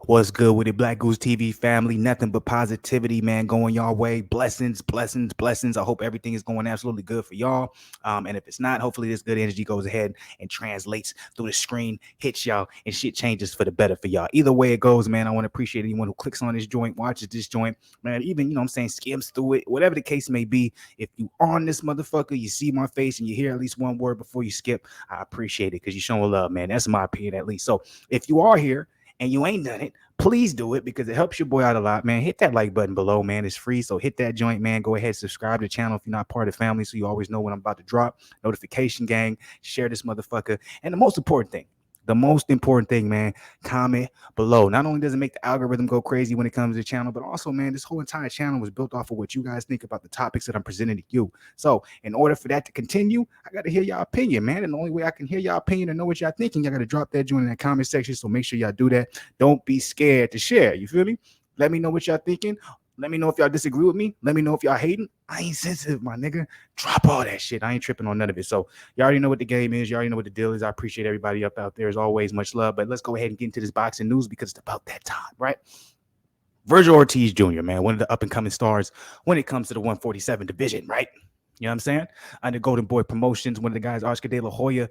What's good with it, Black Goose TV family? Nothing but positivity, man, going y'all way. Blessings, blessings, blessings. I hope everything is going absolutely good for y'all. And if it's not, hopefully this good energy goes ahead and translates through the screen, hits y'all, and shit changes for the better for y'all. Either way it goes, man, I want to appreciate anyone who clicks on this joint, watches this joint, man, even, skims through it, whatever the case may be. If you on this motherfucker, you see my face and you hear at least one word before you skip, I appreciate it because you're showing love, man. That's my opinion at least. So if you are here, and you ain't done it, please do it because it helps your boy out a lot, man. Hit that like button below, man. It's free. So hit that joint, man. Go ahead, subscribe to the channel if you're not part of the family so you always know when I'm about to drop. Notification gang, share this motherfucker. And the most important thing, man, comment below. Not only does it make the algorithm go crazy when it comes to the channel, but also, man, this whole entire channel was built off of what you guys think about the topics that I'm presenting to you. So in order for that to continue, I got to hear y'all opinion, man. And the only way I can hear y'all opinion and know what y'all thinking, y'all got to drop that joint in the comment section. So make sure y'all do that. Don't be scared to share. You feel me? Let me know what y'all thinking. Let me know if y'all disagree with me. Let me know if y'all hating. I ain't sensitive, my nigga. Drop all that shit. I ain't tripping on none of it. So you already know what the game is. You already know what the deal is. I appreciate everybody up out there. As always, much love. But let's go ahead and get into this boxing news because it's about that time, right? Vergil Ortiz Jr., man, one of the up-and-coming stars when it comes to the 147 division, right? You know what I'm saying? Under Golden Boy Promotions, one of the guys, Oscar De La Hoya,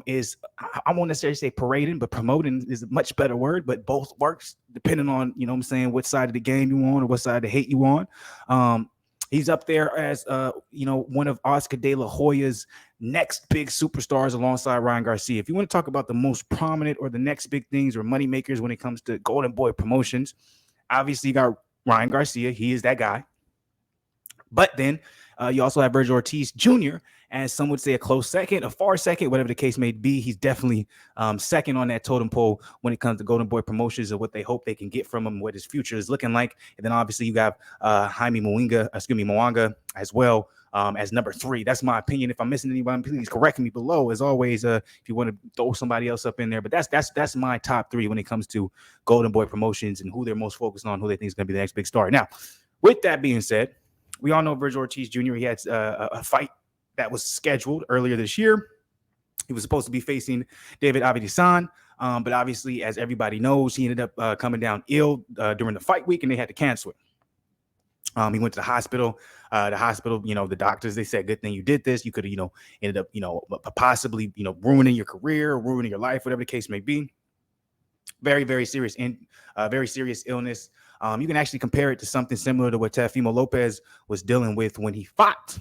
is, I won't necessarily say parading, but promoting is a much better word, but both works depending on, you know what I'm saying, what side of the game you on or what side of the hate you on. He's up there as, one of Oscar De La Hoya's next big superstars alongside Ryan Garcia. If you want to talk about the most prominent or the next big things or money makers when it comes to Golden Boy Promotions, obviously you got Ryan Garcia. He is that guy. But then you also have Vergil Ortiz Jr. as some would say a close second, a far second, whatever the case may be. He's definitely second on that totem pole when it comes to Golden Boy Promotions and what they hope they can get from him, what his future is looking like. And then obviously you have Jaime Mwanga as well as number 3. That's my opinion. If I'm missing anybody, please correct me below. As always, if you want to throw somebody else up in there, but that's my top 3 when it comes to Golden Boy Promotions and who they're most focused on, who they think is going to be the next big star. Now, with that being said, we all know Vergil Ortiz Jr. He had a fight that was scheduled earlier this year. He was supposed to be facing David Avanesyan, but obviously, as everybody knows, he ended up coming down ill during the fight week, and they had to cancel it. He went to the hospital. The doctors, they said, good thing you did this. You could have, ended up, possibly, ruining your career, ruining your life, whatever the case may be. Very, very serious illness. You can actually compare it to something similar to what Teofimo Lopez was dealing with when he fought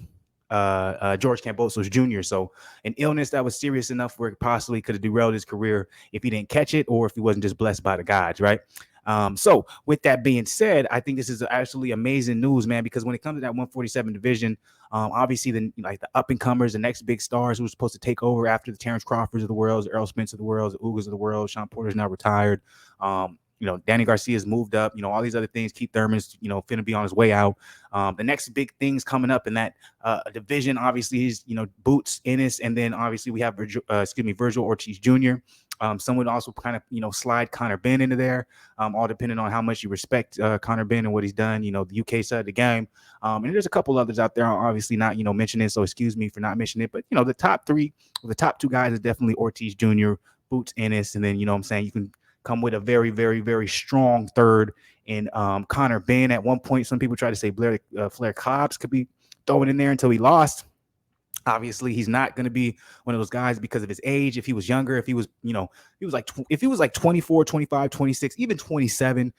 George Kambosos Jr. So an illness that was serious enough where it possibly could have derailed his career if he didn't catch it or if he wasn't just blessed by the gods, right? So with that being said, I think this is absolutely amazing news, man, because when it comes to that 147 division, obviously the up and comers, the next big stars who were supposed to take over after the Terrence Crawfords of the world, the Errol Spence of the world, the Ugas of the world, Sean Porter's now retired. Danny Garcia's moved up, all these other things. Keith Thurman's, finna be on his way out. The next big things coming up in that division, obviously, is, Boots, Ennis, and then obviously we have Vergil Ortiz Jr. Some would also kind of, slide Conor Benn into there, all depending on how much you respect Conor Benn and what he's done, the UK side of the game. And there's a couple others out there, obviously not, mentioning, so excuse me for not mentioning it. But, the top 2 guys is definitely Ortiz Jr., Boots, Ennis, and then, you can come with a very, very, very strong third in Conor Benn. At one point, some people try to say Flair Cobbs could be thrown in there until he lost. Obviously, he's not going to be one of those guys because of his age. If he was younger, if he was, if he was like 24, 25, 26, even 27,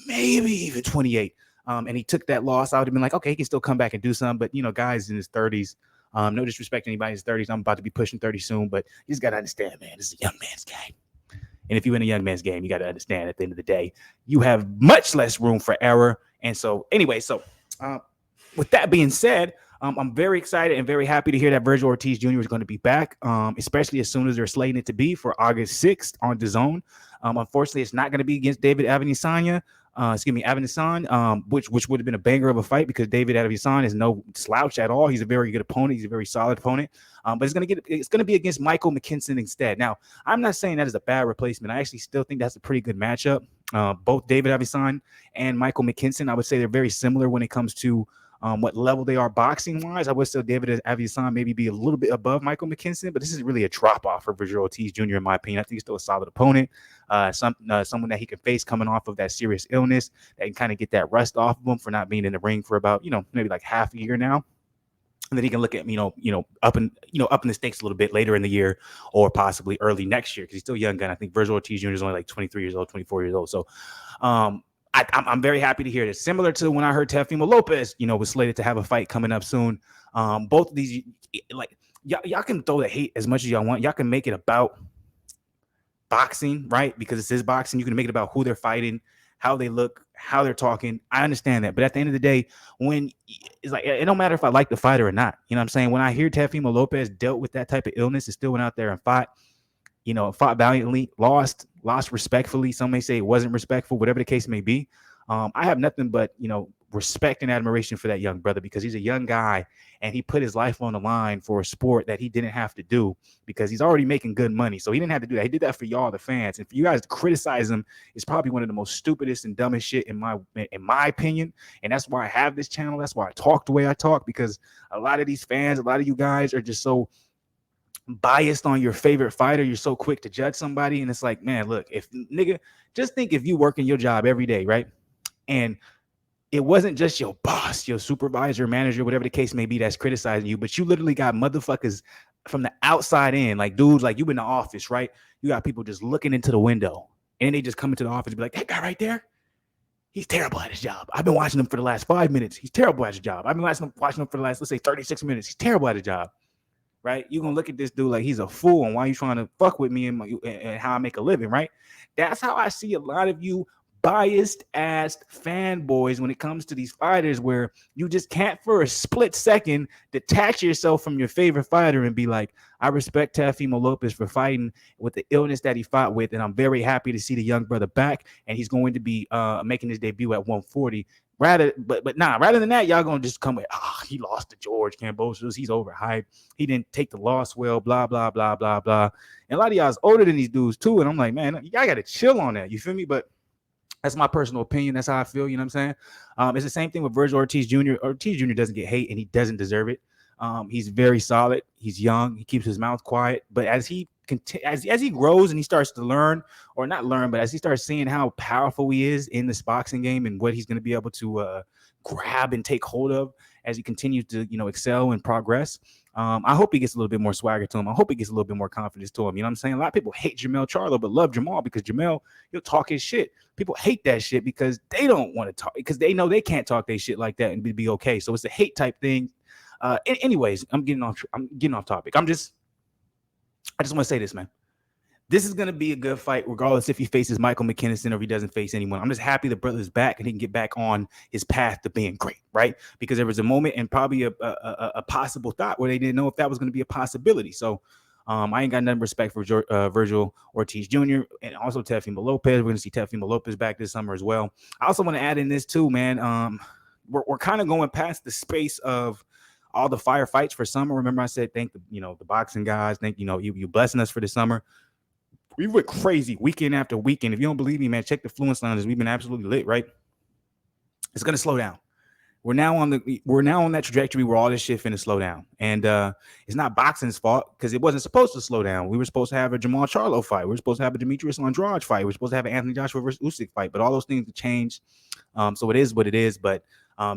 maybe even 28, and he took that loss, I would have been like, okay, he can still come back and do something. But, guys in his 30s, no disrespect to anybody in his 30s. I'm about to be pushing 30 soon, but you just got to understand, man, this is a young man's game. And if you're in a young man's game, you got to understand at the end of the day, you have much less room for error. And so anyway, with that being said, I'm very excited and very happy to hear that Vergil Ortiz Jr. is going to be back, especially as soon as they're slating it to be for August 6th on DAZN. Unfortunately, it's not going to be against David Avanesyan, which would have been a banger of a fight because David Avanesyan is no slouch at all. He's a very good opponent. He's a very solid opponent. But it's going to be against Michael Mckinson instead. Now, I'm not saying that is a bad replacement. I actually still think that's a pretty good matchup. Both David Avanesyan and Michael Mckinson, I would say they're very similar when it comes to what level they are boxing wise. I would say David Avanesyan maybe be a little bit above Michael Mckinson, but this is really a drop off for Vergil Ortiz Jr. in my opinion. I think he's still a solid opponent, someone that he can face coming off of that serious illness that can kind of get that rust off of him for not being in the ring for about maybe like half a year now. And then he can look at up in the stakes a little bit later in the year or possibly early next year because he's still a young gun. I think Vergil Ortiz Jr. is only like 23 years old, 24 years old. So I'm very happy to hear this. Similar to when I heard Teofimo Lopez, was slated to have a fight coming up soon. Both of these, like y'all can throw the hate as much as y'all want. Y'all can make it about boxing, right? Because this is boxing. You can make it about who they're fighting, how they look, how they're talking. I understand that. But at the end of the day, when it's like, it don't matter if I like the fighter or not. You know what I'm saying? When I hear Teofimo Lopez dealt with that type of illness and still went out there and fought valiantly, lost respectfully. Some may say it wasn't respectful, whatever the case may be. I have nothing but, respect and admiration for that young brother because he's a young guy and he put his life on the line for a sport that he didn't have to do because he's already making good money. So he didn't have to do that. He did that for y'all, the fans. And for you guys to criticize him is probably one of the most stupidest and dumbest shit in my opinion. And that's why I have this channel. That's why I talk the way I talk, because a lot of these fans, a lot of you guys are just so biased on your favorite fighter. You're so quick to judge somebody. And it's like, man, look, just think if you working your job every day, right? And it wasn't just your boss, your supervisor, manager, whatever the case may be, that's criticizing you, but you literally got motherfuckers from the outside in, like dudes, like you in the office, right? You got people just looking into the window and they just come into the office and be like, that guy right there, he's terrible at his job. I've been watching him for the last 5 minutes. He's terrible at his job. I've been watching him for the last, let's say 36 minutes. He's terrible at his job, right? You're going to look at this dude like he's a fool and why you trying to fuck with me and how I make a living, right? That's how I see a lot of you biased ass fanboys when it comes to these fighters, where you just can't for a split second detach yourself from your favorite fighter and be like, I respect Teofimo Lopez for fighting with the illness that he fought with, and I'm very happy to see the young brother back, and he's going to be making his debut at 140. Rather than that, y'all gonna just come with, he lost to George Kambosos, he's overhyped, he didn't take the loss well, blah blah blah blah blah. And a lot of y'all's older than these dudes too, and I'm like, man, y'all gotta chill on that. You feel me? But that's my personal opinion. That's how I feel. You know what I'm saying? It's the same thing with Vergil Ortiz Jr. Ortiz Jr. doesn't get hate, and he doesn't deserve it. He's very solid. He's young. He keeps his mouth quiet. But as he grows and he starts to learn, or not learn, but as he starts seeing how powerful he is in this boxing game and what he's going to be able to grab and take hold of as he continues to, excel and progress. I hope he gets a little bit more swagger to him. I hope he gets a little bit more confidence to him. You know what I'm saying? A lot of people hate Jermell Charlo, but love Jamal because Jermell, he'll talk his shit. People hate that shit because they don't want to talk, because they know they can't talk their shit like that and be okay. So it's a hate type thing. Anyways, I'm getting off topic. I just want to say this, man. This is going to be a good fight, regardless if he faces Michael Mckinson or if he doesn't face anyone. I'm just happy the brother's back and he can get back on his path to being great, right? Because there was a moment and probably a possible thought where they didn't know if that was going to be a possibility. So I ain't got nothing respect for Vergil Ortiz Jr. and also Teofimo Lopez. We're going to see Teofimo Lopez back this summer as well. I also want to add in this too, man. We're kind of going past the space of all the firefights for summer. Remember I said, thank the boxing guys. Thank you blessing us for the summer. We went crazy weekend after weekend. If you don't believe me, man, check the Fluence Lounges. We've been absolutely lit, right? It's gonna slow down. We're now on that trajectory where all this shit finna slow down. And it's not boxing's fault because it wasn't supposed to slow down. We were supposed to have a Jamal Charlo fight. We were supposed to have a Demetrius Andrade fight. We were supposed to have an Anthony Joshua versus Usyk fight. But all those things have changed. So it is what it is. But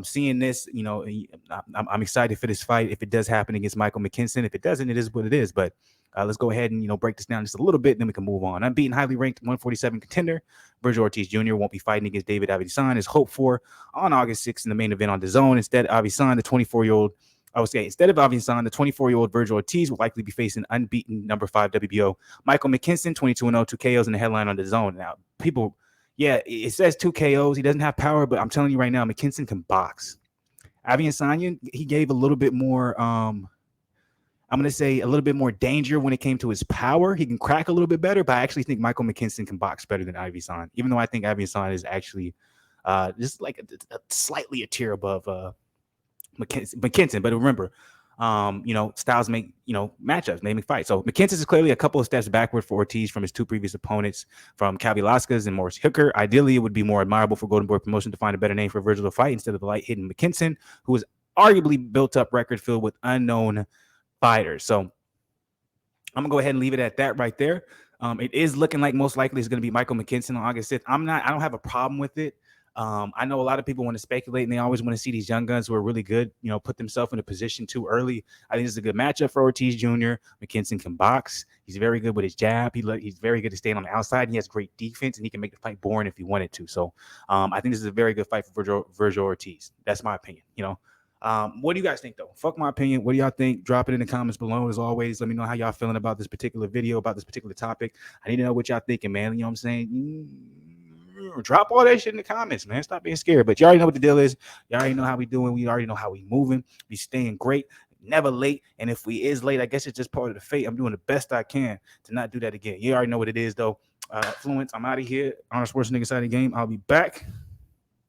seeing this, I'm excited for this fight. If it does happen against Michael Mckinson, if it doesn't, it is what it is. But let's go ahead and break this down just a little bit, then we can move on. Unbeaten, highly ranked 147 contender Vergil Ortiz Jr. won't be fighting against David Avanesyan as hoped for on August 6th in the main event on DAZN. Instead, Avanesyan, the 24-year-old, Vergil Ortiz will likely be facing unbeaten number 5 WBO Michael Mckinson, 22-0, 2 KOs in the headline on DAZN. Now, people, yeah, it says 2 KOs. He doesn't have power, but I'm telling you right now, Mckinson can box. Avanesyan, he gave a little bit more. I'm going to say a little bit more danger when it came to his power. He can crack a little bit better, but I actually think Michael Mckinson can box better than Avanesyan, even though I think Avanesyan is actually just like slightly a tier above Mckinson. But remember, styles make, matchups, they make fights. So Mckinson is clearly a couple of steps backward for Ortiz from his two previous opponents, from Calvi Lascas and Morris Hooker. Ideally, it would be more admirable for Golden Boy Promotion to find a better name for Vergil to fight instead of the light-hitting Mckinson, who is arguably built up record filled with unknown fighters. So I'm gonna go ahead and leave it at that right there. It is looking like most likely it's going to be Michael Mckinson on August 6th. I don't have a problem with it. I know a lot of people want to speculate and they always want to see these young guns who are really good, put themselves in a position too early. I think this is a good matchup for Ortiz Jr. Mckinson can box. He's very good with his jab. He's very good at staying on the outside. He has great defense and he can make the fight boring if he wanted to. So I think this is a very good fight for Vergil Ortiz. That's my opinion, What do you guys think, though? Fuck my opinion. What do y'all think? Drop it in the comments below. As always, let me know how y'all feeling about this particular video, about this particular topic. I need to know what y'all thinking, man. You know what I'm saying? Drop all that shit in the comments, man. Stop being scared. But you already know what the deal is. You already know how we doing. We already know how we moving. We staying great. Never late. And if we is late, I guess it's just part of the fate. I'm doing the best I can to not do that again. You already know what it is, though. Fluence, I'm out of here. On the Sports Nigga side of the game. I'll be back.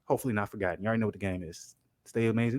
Hopefully not forgotten. You already know what the game is. Stay amazing.